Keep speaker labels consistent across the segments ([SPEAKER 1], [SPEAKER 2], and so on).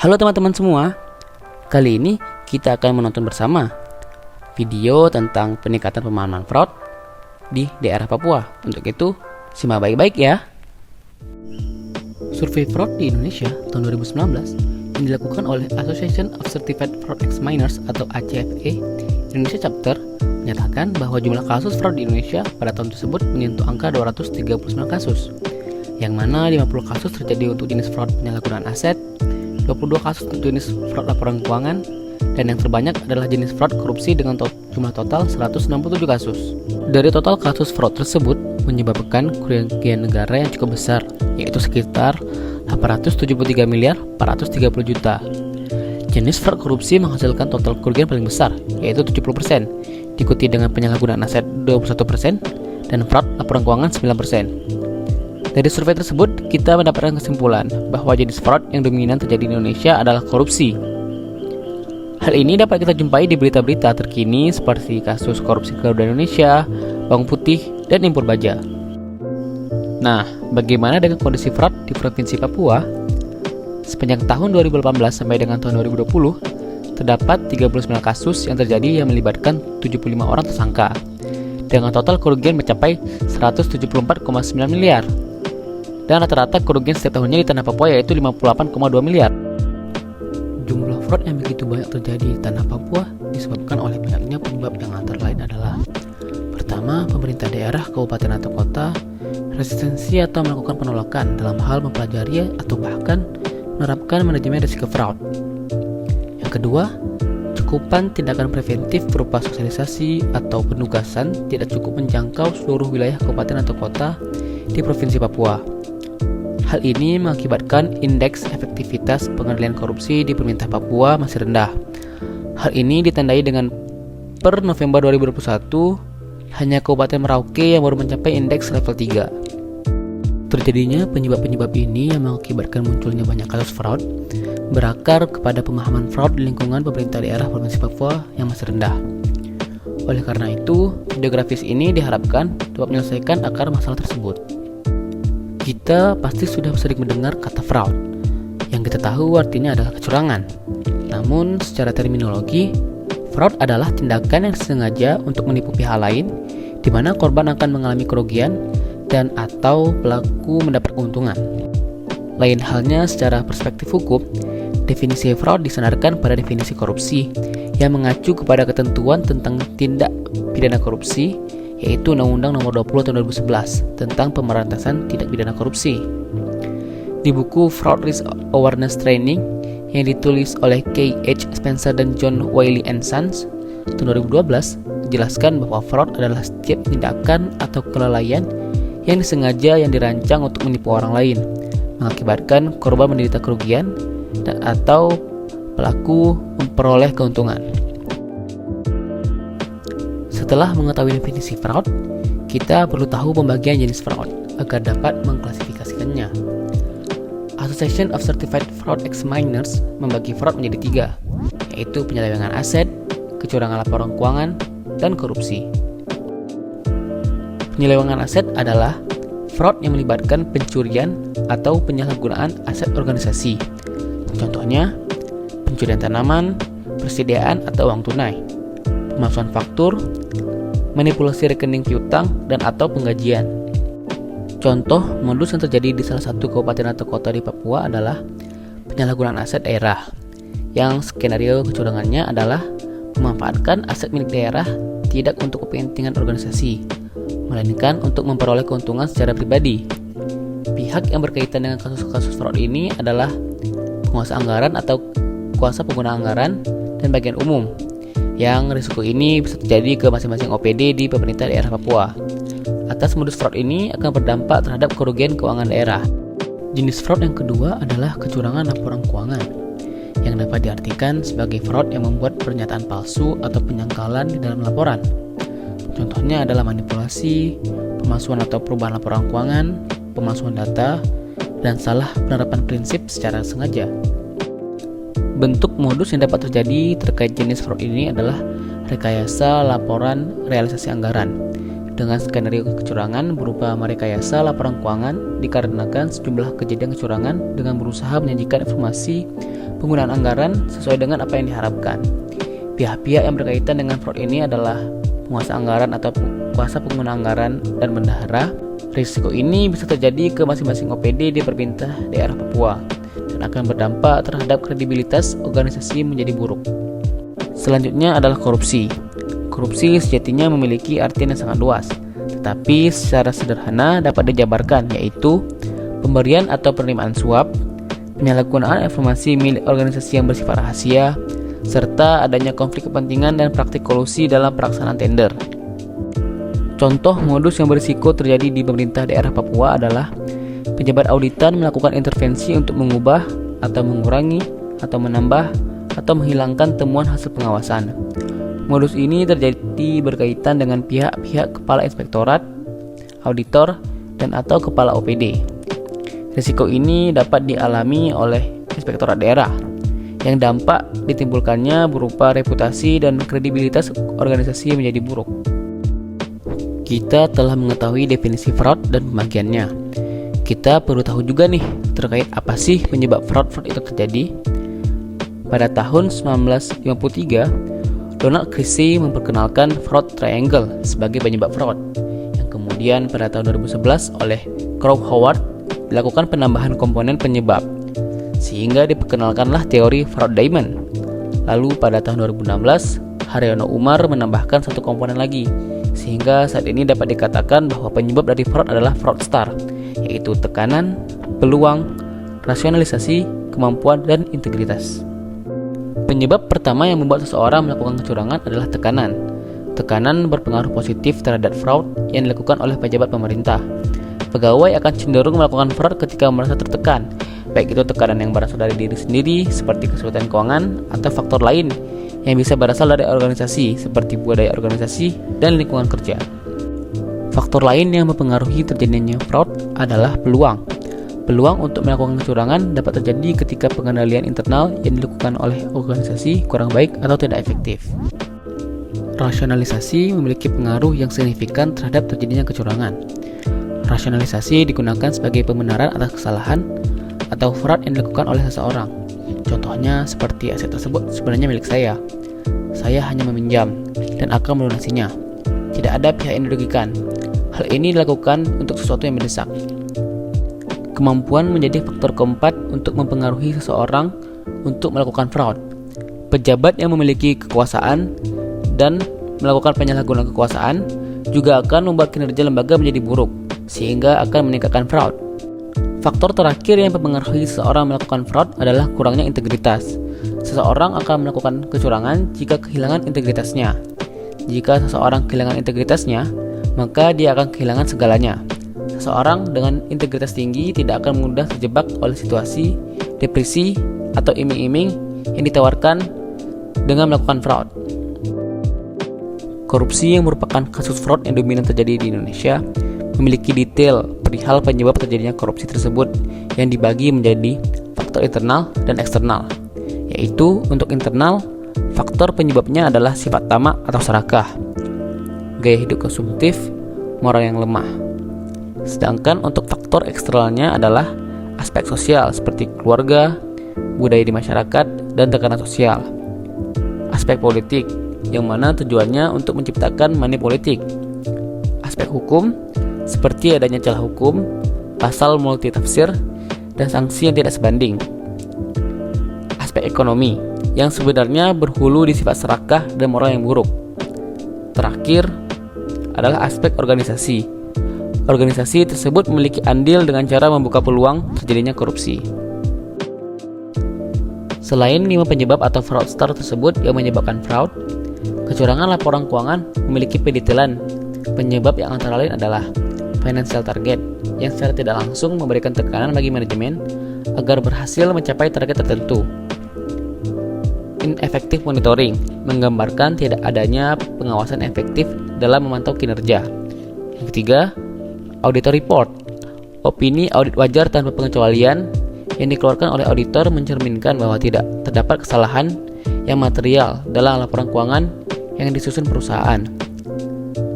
[SPEAKER 1] Halo teman-teman semua, kali ini kita akan menonton bersama video tentang peningkatan pemahaman fraud di daerah Papua. Untuk itu, simak baik-baik ya. Survei fraud di Indonesia tahun 2019 yang dilakukan oleh Association of Certified Fraud Examiners atau ACFE Indonesia Chapter menyatakan bahwa jumlah kasus fraud di Indonesia pada tahun tersebut menyentuh angka 239 kasus, yang mana 50 kasus terjadi untuk jenis fraud penyalahgunaan aset, 22 kasus untuk jenis fraud laporan keuangan, dan yang terbanyak adalah jenis fraud korupsi dengan jumlah total 167 kasus. Dari total kasus fraud tersebut menyebabkan kerugian negara yang cukup besar, yaitu sekitar 873 miliar 430 juta. Jenis fraud korupsi menghasilkan total kerugian paling besar, yaitu 70%, diikuti dengan penyalahgunaan aset 21%, dan fraud laporan keuangan 9%. Dari survei tersebut, kita mendapatkan kesimpulan bahwa jenis fraud yang dominan terjadi di Indonesia adalah korupsi. Hal ini dapat kita jumpai di berita-berita terkini seperti kasus korupsi Garuda Indonesia, bawang putih, dan impor baja. Nah, bagaimana dengan kondisi fraud di Provinsi Papua? Sepanjang tahun 2018 sampai dengan tahun 2020, terdapat 39 kasus yang terjadi yang melibatkan 75 orang tersangka, dengan total kerugian mencapai 174,9 miliar. Dan rata-rata kerugian setiap tahunnya di tanah Papua yaitu 58,2 miliar. Jumlah fraud yang begitu banyak terjadi di tanah Papua disebabkan oleh banyaknya penyebab yang antara lain adalah: pertama, pemerintah daerah, kabupaten atau kota resistensi atau melakukan penolakan dalam hal mempelajari atau bahkan menerapkan manajemen risiko fraud. Yang kedua, cakupan tindakan preventif berupa sosialisasi atau penugasan tidak cukup menjangkau seluruh wilayah kabupaten atau kota di Provinsi Papua. Hal ini mengakibatkan indeks efektivitas pengendalian korupsi di pemerintah Papua masih rendah. Hal ini ditandai dengan per November 2021, hanya Kabupaten Merauke yang baru mencapai indeks level 3. Terjadinya penyebab-penyebab ini yang mengakibatkan munculnya banyak kasus fraud berakar kepada pemahaman fraud di lingkungan pemerintah daerah Provinsi Papua yang masih rendah. Oleh karena itu, video grafis ini diharapkan dapat menyelesaikan akar masalah tersebut. Kita pasti sudah sering mendengar kata fraud. Yang kita tahu artinya adalah kecurangan. Namun, secara terminologi, fraud adalah tindakan yang sengaja untuk menipu pihak lain, di mana korban akan mengalami kerugian dan atau pelaku mendapat keuntungan. Lain halnya secara perspektif hukum, definisi fraud disandarkan pada definisi korupsi yang mengacu kepada ketentuan tentang tindak pidana korupsi, yaitu Undang-Undang Nomor 20 Tahun 2011 tentang pemberantasan tindak pidana korupsi. Di buku Fraud Risk Awareness Training yang ditulis oleh K.H. Spencer dan John Wiley & Sons tahun 2012, dijelaskan bahwa fraud adalah setiap tindakan atau kelalaian yang disengaja yang dirancang untuk menipu orang lain, mengakibatkan korban menderita kerugian dan atau pelaku memperoleh keuntungan. Setelah mengetahui definisi fraud, kita perlu tahu pembagian jenis fraud agar dapat mengklasifikasikannya. Association of Certified Fraud Examiners membagi fraud menjadi 3, yaitu penyelewengan aset, kecurangan laporan keuangan, dan korupsi. Penyelewengan aset adalah fraud yang melibatkan pencurian atau penyalahgunaan aset organisasi. Contohnya, pencurian tanaman, persediaan atau uang tunai, pemalsuan faktur, manipulasi rekening piutang, dan atau penggajian. Contoh modus yang terjadi di salah satu kabupaten atau kota di Papua adalah penyalahgunaan aset daerah, yang skenario kecurangannya adalah memanfaatkan aset milik daerah tidak untuk kepentingan organisasi, melainkan untuk memperoleh keuntungan secara pribadi. Pihak yang berkaitan dengan kasus-kasus fraud ini adalah penguasa anggaran atau kuasa pengguna anggaran dan bagian umum, yang risiko ini bisa terjadi ke masing-masing OPD di pemerintah daerah Papua. Atas modus fraud ini akan berdampak terhadap kerugian keuangan daerah. Jenis fraud yang kedua adalah kecurangan laporan keuangan, yang dapat diartikan sebagai fraud yang membuat pernyataan palsu atau penyangkalan di dalam laporan. Contohnya adalah manipulasi, pemalsuan atau perubahan laporan keuangan, pemalsuan data, dan salah penerapan prinsip secara sengaja. Bentuk modus yang dapat terjadi terkait jenis fraud ini adalah rekayasa laporan realisasi anggaran dengan skenario kecurangan berupa merekayasa laporan keuangan dikarenakan sejumlah kejadian kecurangan dengan berusaha menyajikan informasi penggunaan anggaran sesuai dengan apa yang diharapkan. Pihak-pihak yang berkaitan dengan fraud ini adalah penguasa anggaran atau kuasa pengguna anggaran dan bendahara. Risiko ini bisa terjadi ke masing-masing OPD di pemerintah daerah Papua dan akan berdampak terhadap kredibilitas organisasi menjadi buruk. Selanjutnya adalah korupsi. Korupsi sejatinya memiliki artian yang sangat luas, tetapi secara sederhana dapat dijabarkan, yaitu pemberian atau penerimaan suap, penyalahgunaan informasi milik organisasi yang bersifat rahasia, serta adanya konflik kepentingan dan praktik kolusi dalam pelaksanaan tender. Contoh modus yang berisiko terjadi di pemerintah daerah Papua adalah pejabat auditan melakukan intervensi untuk mengubah atau mengurangi atau menambah atau menghilangkan temuan hasil pengawasan. Modus ini terjadi berkaitan dengan pihak-pihak kepala inspektorat, auditor, dan atau kepala OPD. Risiko ini dapat dialami oleh inspektorat daerah, yang dampak ditimbulkannya berupa reputasi dan kredibilitas organisasi menjadi buruk. Kita telah mengetahui definisi fraud dan pembagiannya. Kita perlu tahu juga nih terkait apa sih penyebab fraud itu terjadi. Pada tahun 1953, Donald Creasy memperkenalkan fraud triangle sebagai penyebab fraud, yang kemudian pada tahun 2011 oleh Crow Howard dilakukan penambahan komponen penyebab, sehingga diperkenalkanlah teori fraud diamond. Lalu pada tahun 2016, Haryono Umar menambahkan satu komponen lagi, sehingga saat ini dapat dikatakan bahwa penyebab dari fraud adalah fraud star, yaitu tekanan, peluang, rasionalisasi, kemampuan, dan integritas. Penyebab pertama yang membuat seseorang melakukan kecurangan adalah tekanan. Tekanan berpengaruh positif terhadap fraud yang dilakukan oleh pejabat pemerintah. Pegawai akan cenderung melakukan fraud ketika merasa tertekan, baik itu tekanan yang berasal dari diri sendiri seperti kesulitan keuangan atau faktor lain yang bisa berasal dari organisasi seperti budaya organisasi dan lingkungan kerja. Faktor lain yang mempengaruhi terjadinya fraud adalah peluang. Peluang untuk melakukan kecurangan dapat terjadi ketika pengendalian internal yang dilakukan oleh organisasi kurang baik atau tidak efektif. Rasionalisasi memiliki pengaruh yang signifikan terhadap terjadinya kecurangan. Rasionalisasi digunakan sebagai pembenaran atas kesalahan atau fraud yang dilakukan oleh seseorang. Contohnya seperti aset tersebut sebenarnya milik saya. Saya hanya meminjam dan akan melunasinya. Tidak ada pihak yang dirugikan. Hal ini dilakukan untuk sesuatu yang mendesak. Kemampuan menjadi faktor keempat untuk mempengaruhi seseorang untuk melakukan fraud. Pejabat yang memiliki kekuasaan dan melakukan penyalahgunaan kekuasaan juga akan membuat kinerja lembaga menjadi buruk, sehingga akan meningkatkan fraud. Faktor terakhir yang mempengaruhi seseorang melakukan fraud adalah kurangnya integritas. Seseorang akan melakukan kecurangan jika kehilangan integritasnya. Jika seseorang kehilangan integritasnya, maka dia akan kehilangan segalanya. Seseorang dengan integritas tinggi tidak akan mudah terjebak oleh situasi, depresi, atau iming-iming yang ditawarkan dengan melakukan fraud. Korupsi yang merupakan kasus fraud yang dominan terjadi di Indonesia memiliki detail perihal penyebab terjadinya korupsi tersebut yang dibagi menjadi faktor internal dan eksternal. Yaitu untuk internal, faktor penyebabnya adalah sifat tamak atau serakah, gaya hidup konsumtif, moral yang lemah. Sedangkan untuk faktor eksternalnya adalah aspek sosial seperti keluarga, budaya di masyarakat, dan tekanan sosial. Aspek politik, yang mana tujuannya untuk menciptakan money politik. Aspek hukum, seperti adanya celah hukum, pasal multitafsir, dan sanksi yang tidak sebanding. Aspek ekonomi, yang sebenarnya berhulu di sifat serakah dan moral yang buruk. Terakhir adalah aspek organisasi. Organisasi tersebut memiliki andil dengan cara membuka peluang terjadinya korupsi. Selain 5 penyebab atau fraudster tersebut yang menyebabkan fraud, kecurangan laporan keuangan memiliki pendetailan penyebab yang antara lain adalah financial target, yang secara tidak langsung memberikan tekanan bagi manajemen agar berhasil mencapai target tertentu. Ineffective monitoring menggambarkan tidak adanya pengawasan efektif dalam memantau kinerja. Yang ketiga, auditor report, opini audit wajar tanpa pengecualian yang dikeluarkan oleh auditor mencerminkan bahwa tidak terdapat kesalahan yang material dalam laporan keuangan yang disusun perusahaan.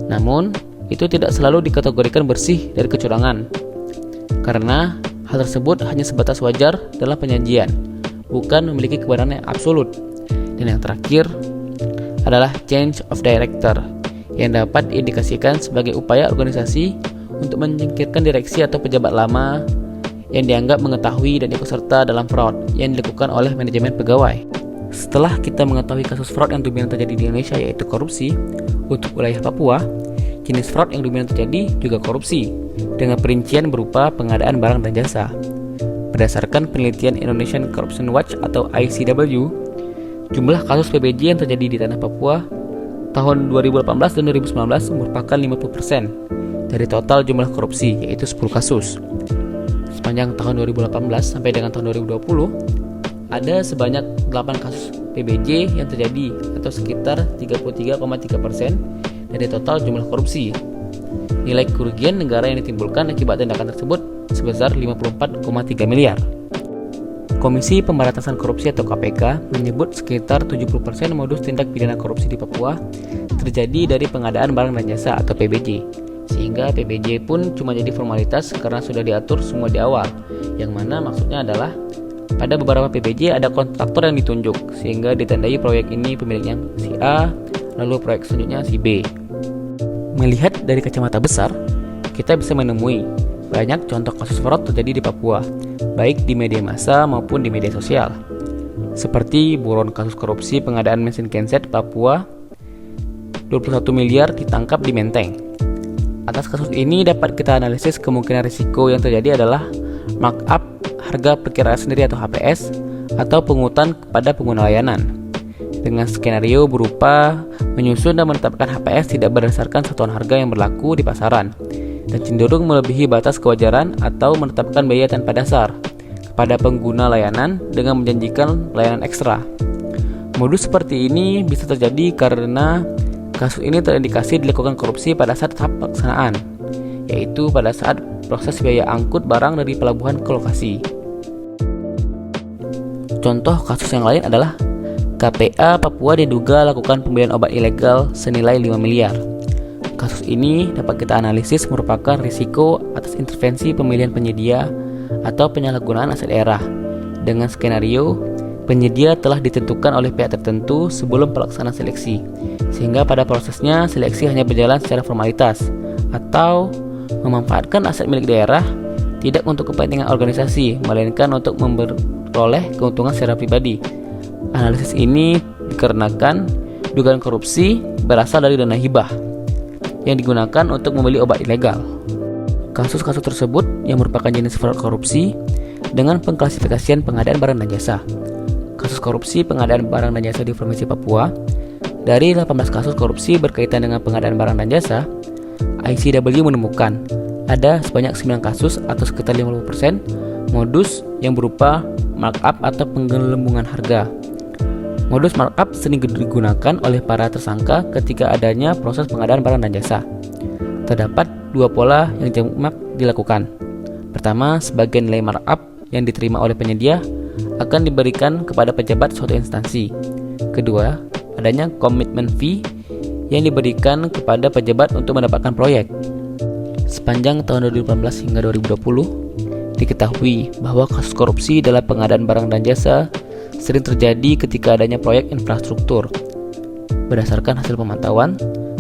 [SPEAKER 1] Namun, itu tidak selalu dikategorikan bersih dari kecurangan, karena hal tersebut hanya sebatas wajar dalam penyajian, bukan memiliki kebenaran yang absolut. Dan yang terakhir adalah change of director, yang dapat diindikasikan sebagai upaya organisasi untuk menyingkirkan direksi atau pejabat lama yang dianggap mengetahui dan ikut serta dalam fraud yang dilakukan oleh manajemen pegawai. Setelah kita mengetahui kasus fraud yang dominan terjadi di Indonesia, yaitu korupsi, untuk wilayah Papua, jenis fraud yang dominan terjadi juga korupsi, dengan perincian berupa pengadaan barang dan jasa. Berdasarkan penelitian Indonesian Corruption Watch atau ICW, jumlah kasus PBJ yang terjadi di tanah Papua tahun 2018 dan 2019 merupakan 50% dari total jumlah korupsi, yaitu 10 kasus. Sepanjang tahun 2018 sampai dengan tahun 2020, ada sebanyak 8 kasus PBJ yang terjadi atau sekitar 33,3% dari total jumlah korupsi. Nilai kerugian negara yang ditimbulkan akibat tindakan tersebut sebesar 54,3 miliar. Komisi Pemberantasan Korupsi atau KPK menyebut sekitar 70% modus tindak pidana korupsi di Papua terjadi dari pengadaan barang dan jasa atau PBJ. Sehingga PBJ pun cuma jadi formalitas karena sudah diatur semua di awal, yang mana maksudnya adalah pada beberapa PBJ ada kontraktor yang ditunjuk, sehingga ditandai proyek ini pemiliknya si A, lalu proyek selanjutnya si B. Melihat dari kacamata besar, kita bisa menemui banyak contoh kasus fraud terjadi di Papua, baik di media massa maupun di media sosial. Seperti buron kasus korupsi pengadaan mesin genset Papua, 21 miliar ditangkap di Menteng. Atas kasus ini dapat kita analisis kemungkinan risiko yang terjadi adalah markup harga perkiraan sendiri atau HPS atau pungutan kepada pengguna layanan, dengan skenario berupa menyusun dan menetapkan HPS tidak berdasarkan satuan harga yang berlaku di pasaran dan cenderung melebihi batas kewajaran, atau menetapkan biaya tanpa dasar kepada pengguna layanan dengan menjanjikan layanan ekstra. Modus seperti ini bisa terjadi karena kasus ini terindikasi dilakukan korupsi pada saat tahap pelaksanaan, yaitu pada saat proses biaya angkut barang dari pelabuhan ke lokasi. Contoh kasus yang lain adalah KPA Papua diduga lakukan pembelian obat ilegal senilai 5 miliar. Kasus ini dapat kita analisis merupakan risiko atas intervensi pemilihan penyedia atau penyalahgunaan aset daerah, dengan skenario penyedia telah ditentukan oleh pihak tertentu sebelum pelaksanaan seleksi, sehingga pada prosesnya seleksi hanya berjalan secara formalitas atau memanfaatkan aset milik daerah tidak untuk kepentingan organisasi, melainkan untuk memperoleh keuntungan secara pribadi. Analisis ini dikarenakan dugaan korupsi berasal dari dana hibah yang digunakan untuk membeli obat ilegal. Kasus-kasus tersebut yang merupakan jenis fraud korupsi dengan pengklasifikasian pengadaan barang dan jasa. Kasus korupsi pengadaan barang dan jasa di Provinsi Papua, dari 18 kasus korupsi berkaitan dengan pengadaan barang dan jasa, ICW menemukan ada sebanyak 9 kasus atau sekitar 50% modus yang berupa markup atau penggelembungan harga. Modus markup sering digunakan oleh para tersangka ketika adanya proses pengadaan barang dan jasa. Terdapat dua pola yang jamak dilakukan. Pertama, sebagian nilai markup yang diterima oleh penyedia akan diberikan kepada pejabat suatu instansi. Kedua, adanya commitment fee yang diberikan kepada pejabat untuk mendapatkan proyek. Sepanjang tahun 2018 hingga 2020, diketahui bahwa kasus korupsi dalam pengadaan barang dan jasa sering terjadi ketika adanya proyek infrastruktur. Berdasarkan hasil pemantauan,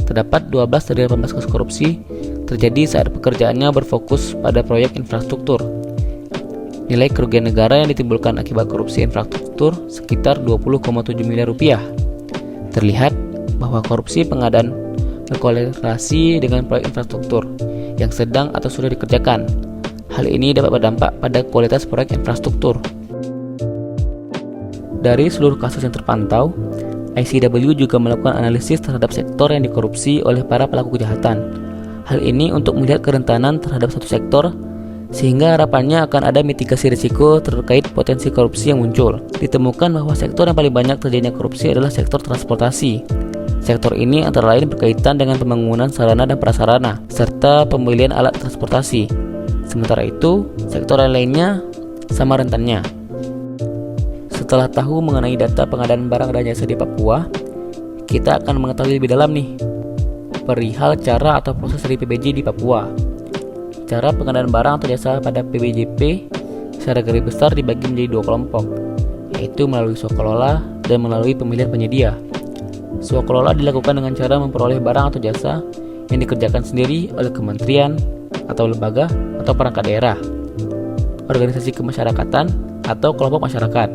[SPEAKER 1] terdapat 12 dari 18 kasus korupsi terjadi saat pekerjaannya berfokus pada proyek infrastruktur. Nilai kerugian negara yang ditimbulkan akibat korupsi infrastruktur sekitar 20,7 miliar rupiah. Terlihat bahwa korupsi pengadaan berkorelasi dengan proyek infrastruktur yang sedang atau sudah dikerjakan. Hal ini dapat berdampak pada kualitas proyek infrastruktur. Dari seluruh kasus yang terpantau, ICW juga melakukan analisis terhadap sektor yang dikorupsi oleh para pelaku kejahatan. Hal ini untuk melihat kerentanan terhadap satu sektor, sehingga harapannya akan ada mitigasi risiko terkait potensi korupsi yang muncul. Ditemukan bahwa sektor yang paling banyak terjadinya korupsi adalah sektor transportasi. Sektor ini antara lain berkaitan dengan pembangunan sarana dan prasarana, serta pembelian alat transportasi. Sementara itu, sektor lainnya sama rentannya. Setelah tahu mengenai data pengadaan barang dan jasa di Papua, kita akan mengetahui lebih dalam nih perihal cara atau proses dari PBJ di Papua. Cara pengadaan barang atau jasa pada PBJP secara garis besar dibagi menjadi dua kelompok, yaitu melalui swakelola dan melalui pemilihan penyedia. Swakelola dilakukan dengan cara memperoleh barang atau jasa yang dikerjakan sendiri oleh kementerian atau lembaga atau perangkat daerah, organisasi kemasyarakatan atau kelompok masyarakat.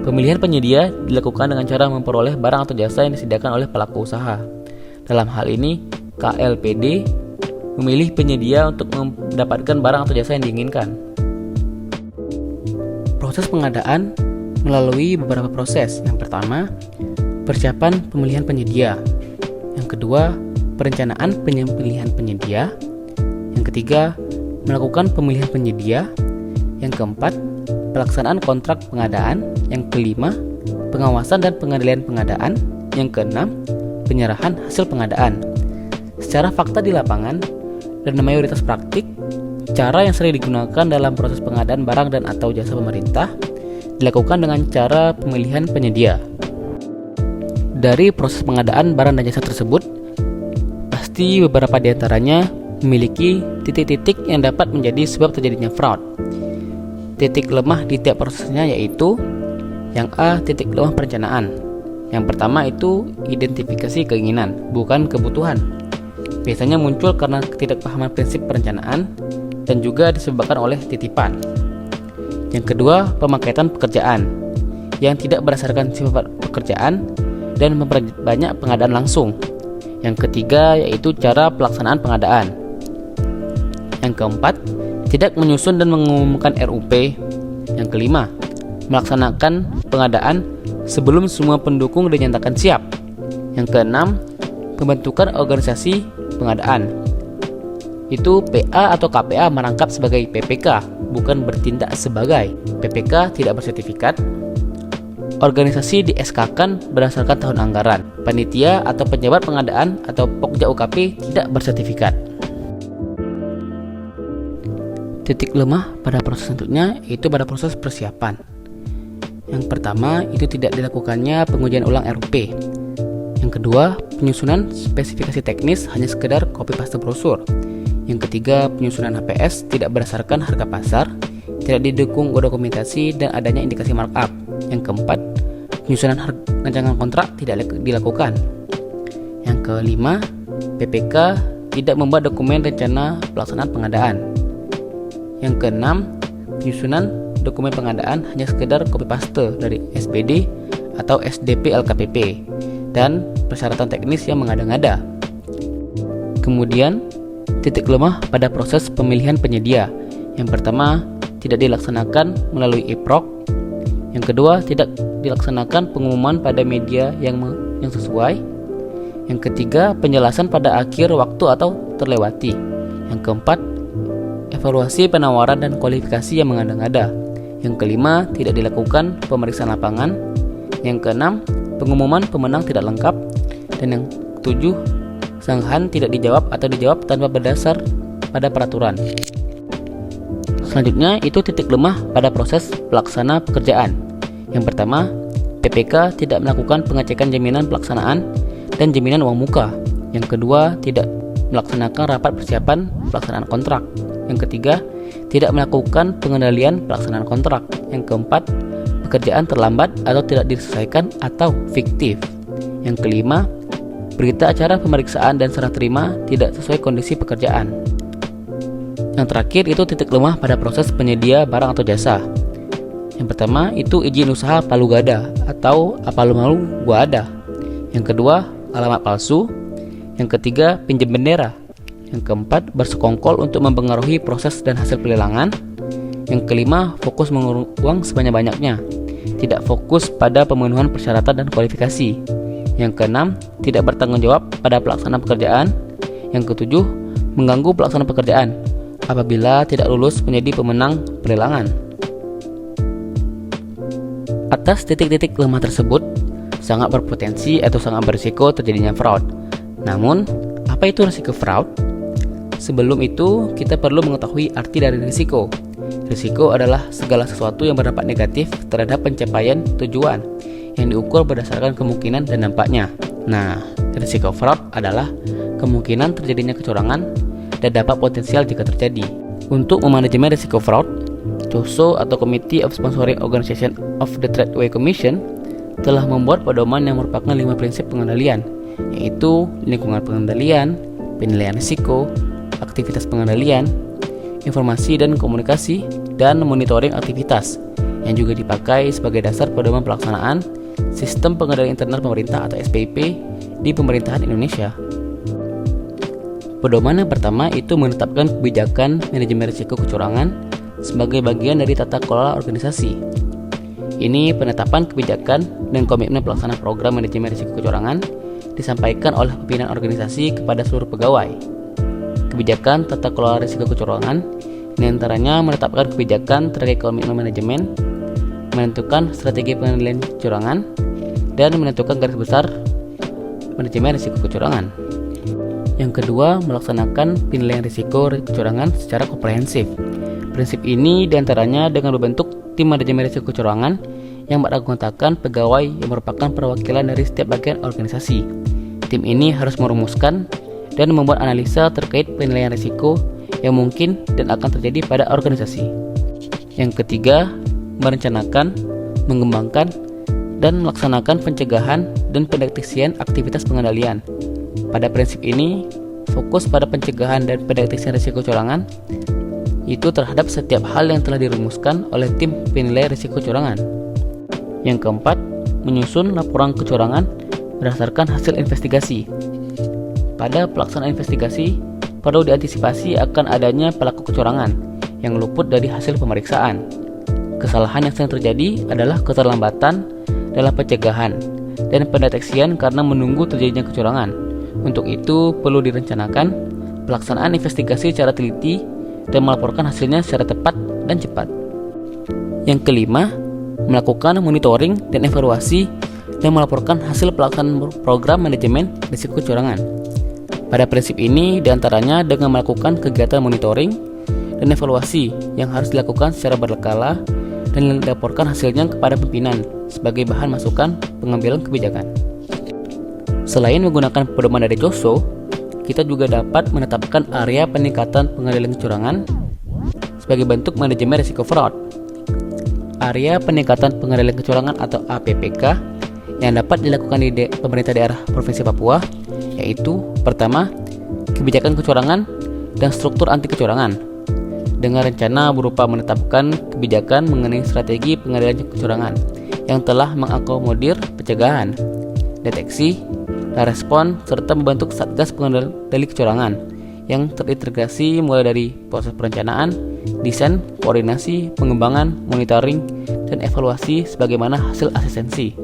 [SPEAKER 1] Pemilihan penyedia dilakukan dengan cara memperoleh barang atau jasa yang disediakan oleh pelaku usaha. Dalam hal ini, KLPD memilih penyedia untuk mendapatkan barang atau jasa yang diinginkan. Proses pengadaan melalui beberapa proses. Yang pertama, persiapan pemilihan penyedia. Yang kedua, perencanaan pemilihan penyedia. Yang ketiga, melakukan pemilihan penyedia. Yang keempat, pelaksanaan kontrak pengadaan. Yang kelima, pengawasan dan pengendalian pengadaan. Yang keenam, penyerahan hasil pengadaan. Secara fakta di lapangan dan mayoritas praktik, cara yang sering digunakan dalam proses pengadaan barang dan atau jasa pemerintah dilakukan dengan cara pemilihan penyedia. Dari proses pengadaan barang dan jasa tersebut, pasti beberapa di antaranya memiliki titik-titik yang dapat menjadi sebab terjadinya fraud. Titik lemah di tiap prosesnya yaitu yang A, titik lemah perencanaan. Yang pertama itu identifikasi keinginan, bukan kebutuhan. Biasanya muncul karena ketidakpahaman prinsip perencanaan dan juga disebabkan oleh titipan. Yang kedua, pemakaian pekerjaan yang tidak berdasarkan sifat pekerjaan dan memperbanyak pengadaan langsung. Yang ketiga yaitu cara pelaksanaan pengadaan. Yang keempat, tidak menyusun dan mengumumkan RUP. Yang kelima, melaksanakan pengadaan sebelum semua pendukung dinyatakan siap. Yang keenam, pembentukan organisasi pengadaan. Itu PA atau KPA merangkap sebagai PPK, bukan bertindak sebagai PPK tidak bersertifikat. Organisasi di-SK-kan berdasarkan tahun anggaran. Panitia atau pejabat pengadaan atau Pokja UKP tidak bersertifikat. Titik lemah pada proses selanjutnya yaitu pada proses persiapan. Yang pertama itu tidak dilakukannya pengujian ulang RUP. Yang kedua, penyusunan spesifikasi teknis hanya sekedar copy paste brosur. Yang ketiga, penyusunan HPS tidak berdasarkan harga pasar, tidak didukung dokumentasi dan adanya indikasi markup. Yang keempat, penyusunan rancangan kontrak tidak dilakukan. Yang kelima, PPK tidak membuat dokumen rencana pelaksanaan pengadaan. Yang keenam, penyusunan dokumen pengadaan hanya sekedar copy paste dari SPD atau SDP LKPP dan persyaratan teknis yang mengada-ngada. Kemudian, titik lemah pada proses pemilihan penyedia. Yang pertama, tidak dilaksanakan melalui e-proc. Yang kedua, tidak dilaksanakan pengumuman pada media yang sesuai. Yang ketiga, penjelasan pada akhir waktu atau terlewati. Yang keempat, evaluasi penawaran dan kualifikasi yang mengada-ngada. Yang kelima, tidak dilakukan pemeriksaan lapangan. Yang keenam, pengumuman pemenang tidak lengkap. Dan yang ketujuh, sanggahan tidak dijawab atau dijawab tanpa berdasar pada peraturan. Selanjutnya itu titik lemah pada proses pelaksana pekerjaan. Yang pertama, PPK tidak melakukan pengecekan jaminan pelaksanaan dan jaminan uang muka. Yang kedua, tidak melaksanakan rapat persiapan pelaksanaan kontrak. Yang ketiga, tidak melakukan pengendalian pelaksanaan kontrak. Yang keempat, pekerjaan terlambat atau tidak diselesaikan atau fiktif. Yang kelima, berita acara pemeriksaan dan serah terima tidak sesuai kondisi pekerjaan. Yang terakhir itu titik lemah pada proses penyedia barang atau jasa. Yang pertama itu izin usaha palu gada atau apalu-malu gua ada. Yang kedua, alamat palsu. Yang ketiga, pinjam bendera. Yang keempat, bersekongkol untuk mempengaruhi proses dan hasil pelelangan. Yang kelima, fokus mengurung uang sebanyak-banyaknya, tidak fokus pada pemenuhan persyaratan dan kualifikasi. Yang keenam, tidak bertanggung jawab pada pelaksanaan pekerjaan. Yang ketujuh, mengganggu pelaksanaan pekerjaan apabila tidak lulus menjadi pemenang pelelangan. Atas titik-titik lemah tersebut, sangat berpotensi atau sangat berisiko terjadinya fraud. Namun, apa itu risiko fraud? Sebelum itu, kita perlu mengetahui arti dari risiko. Risiko adalah segala sesuatu yang berdampak negatif terhadap pencapaian tujuan yang diukur berdasarkan kemungkinan dan dampaknya. Nah, risiko fraud adalah kemungkinan terjadinya kecurangan dan dampak potensial jika terjadi. Untuk memanajemen risiko fraud, COSO atau Committee of Sponsoring Organization of the Tradeway Commission telah membuat pedoman yang merupakan 5 prinsip pengendalian, yaitu lingkungan pengendalian, penilaian risiko, aktivitas pengendalian, informasi dan komunikasi, dan monitoring aktivitas, yang juga dipakai sebagai dasar pedoman pelaksanaan Sistem Pengendalian Internal Pemerintah atau SPIP di pemerintahan Indonesia. Pedoman yang pertama itu menetapkan kebijakan manajemen risiko kecurangan sebagai bagian dari tata kelola organisasi. Ini penetapan kebijakan dan komitmen pelaksanaan program manajemen risiko kecurangan disampaikan oleh pimpinan organisasi kepada seluruh pegawai. Kebijakan tata kelola risiko kecurangan diantaranya menetapkan kebijakan terkait komitmen manajemen, menentukan strategi pengendalian kecurangan, dan menentukan garis besar manajemen risiko kecurangan. Yang kedua, melaksanakan penilaian risiko kecurangan secara komprehensif. Prinsip ini diantaranya dengan membentuk tim manajemen risiko kecurangan yang beranggotakan pegawai yang merupakan perwakilan dari setiap bagian organisasi. Tim ini harus merumuskan dan membuat analisa terkait penilaian risiko yang mungkin dan akan terjadi pada organisasi. Yang ketiga, merencanakan, mengembangkan, dan melaksanakan pencegahan dan pendeteksian aktivitas pengendalian. Pada prinsip ini, fokus pada pencegahan dan pendeteksian risiko kecurangan itu terhadap setiap hal yang telah dirumuskan oleh tim penilai risiko kecurangan. Yang keempat, menyusun laporan kecurangan berdasarkan hasil investigasi. Pada pelaksanaan investigasi, perlu diantisipasi akan adanya pelaku kecurangan yang luput dari hasil pemeriksaan. Kesalahan yang sering terjadi adalah keterlambatan dalam pencegahan dan pendeteksian karena menunggu terjadinya kecurangan. Untuk itu, perlu direncanakan pelaksanaan investigasi secara teliti dan melaporkan hasilnya secara tepat dan cepat. Yang kelima, melakukan monitoring dan evaluasi dan melaporkan hasil pelaksanaan program manajemen risiko kecurangan. Pada prinsip ini, diantaranya dengan melakukan kegiatan monitoring dan evaluasi yang harus dilakukan secara berkala dan dilaporkan hasilnya kepada pimpinan sebagai bahan masukan pengambilan kebijakan. Selain menggunakan pedoman dari COSO, kita juga dapat menetapkan area peningkatan pengendalian kecurangan sebagai bentuk manajemen risiko fraud. Area peningkatan pengendalian kecurangan atau APPK yang dapat dilakukan di pemerintah daerah Provinsi Papua yaitu pertama, kebijakan kecurangan dan struktur anti kecurangan dengan rencana berupa menetapkan kebijakan mengenai strategi pengendalian kecurangan yang telah mengakomodir pencegahan, deteksi, dan respon serta membentuk satgas pengendali kecurangan yang terintegrasi mulai dari proses perencanaan, desain, koordinasi, pengembangan, monitoring, dan evaluasi sebagaimana hasil asistensi.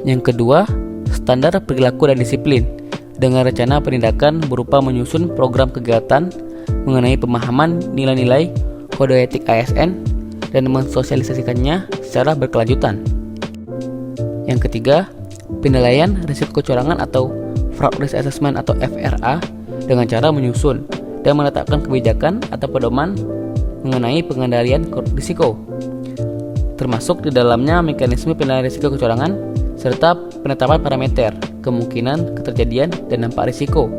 [SPEAKER 1] Yang kedua, standar perilaku dan disiplin dengan rencana penindakan berupa menyusun program kegiatan mengenai pemahaman nilai-nilai kode etik ASN dan mensosialisasikannya secara berkelanjutan. Yang ketiga, penilaian risiko kecurangan atau fraud risk assessment atau FRA dengan cara menyusun dan menetapkan kebijakan atau pedoman mengenai pengendalian risiko, termasuk di dalamnya mekanisme penilaian risiko kecurangan serta penetapan parameter, kemungkinan keterjadian dan dampak risiko,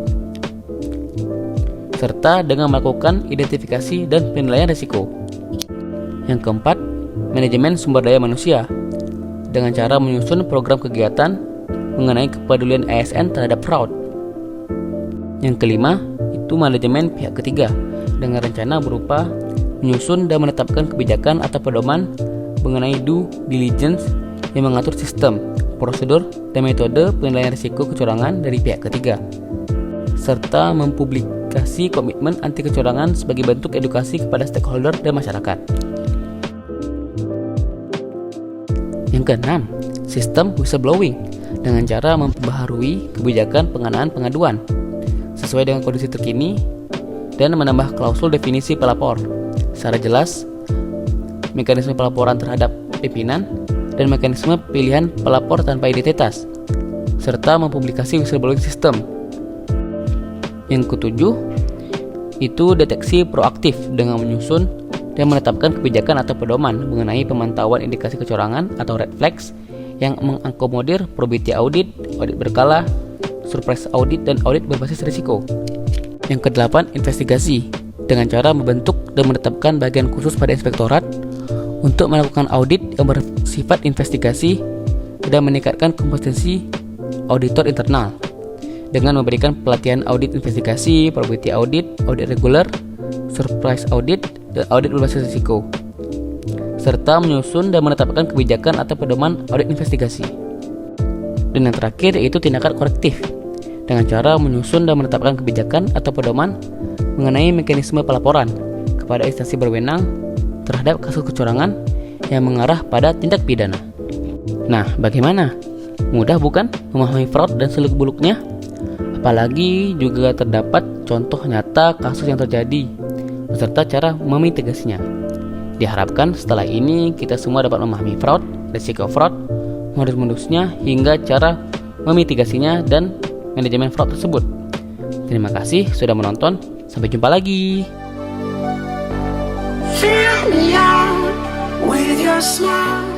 [SPEAKER 1] serta dengan melakukan identifikasi dan penilaian risiko. Yang keempat, manajemen sumber daya manusia dengan cara menyusun program kegiatan mengenai kepedulian ASN terhadap fraud. Yang kelima, itu manajemen pihak ketiga dengan rencana berupa menyusun dan menetapkan kebijakan atau pedoman mengenai due diligence yang mengatur sistem, prosedur, dan metode penilaian risiko kecurangan dari pihak ketiga, serta mempublikasi komitmen anti kecurangan sebagai bentuk edukasi kepada stakeholder dan masyarakat. Yang keenam, sistem whistleblowing dengan cara memperbaharui kebijakan pengenaan pengaduan sesuai dengan kondisi terkini dan menambah klausul definisi pelapor secara jelas, mekanisme pelaporan terhadap pimpinan, dan mekanisme pilihan pelapor tanpa identitas, serta mempublikasi whistleblowing system. Yang ketujuh, itu deteksi proaktif dengan menyusun dan menetapkan kebijakan atau pedoman mengenai pemantauan indikasi kecurangan atau red flags yang mengakomodir probability audit, audit berkala, surprise audit, dan audit berbasis risiko. Yang kedelapan, investigasi dengan cara membentuk dan menetapkan bagian khusus pada inspektorat untuk melakukan audit yang bersifat investigasi dan meningkatkan kompetensi auditor internal dengan memberikan pelatihan audit investigasi, probability audit, audit reguler, surprise audit, dan audit berbasis risiko, serta menyusun dan menetapkan kebijakan atau pedoman audit investigasi. Dan yang terakhir yaitu tindakan korektif dengan cara menyusun dan menetapkan kebijakan atau pedoman mengenai mekanisme pelaporan kepada instansi berwenang terhadap kasus kecurangan yang mengarah pada tindak pidana. Nah, bagaimana? Mudah bukan memahami fraud dan seluk-beluknya? Apalagi juga terdapat contoh nyata kasus yang terjadi beserta cara memitigasinya. Diharapkan setelah ini kita semua dapat memahami fraud, risiko fraud, modus-modusnya hingga cara memitigasinya dan manajemen fraud tersebut. Terima kasih sudah menonton. Sampai jumpa lagi.
[SPEAKER 2] Fill me out with your smile.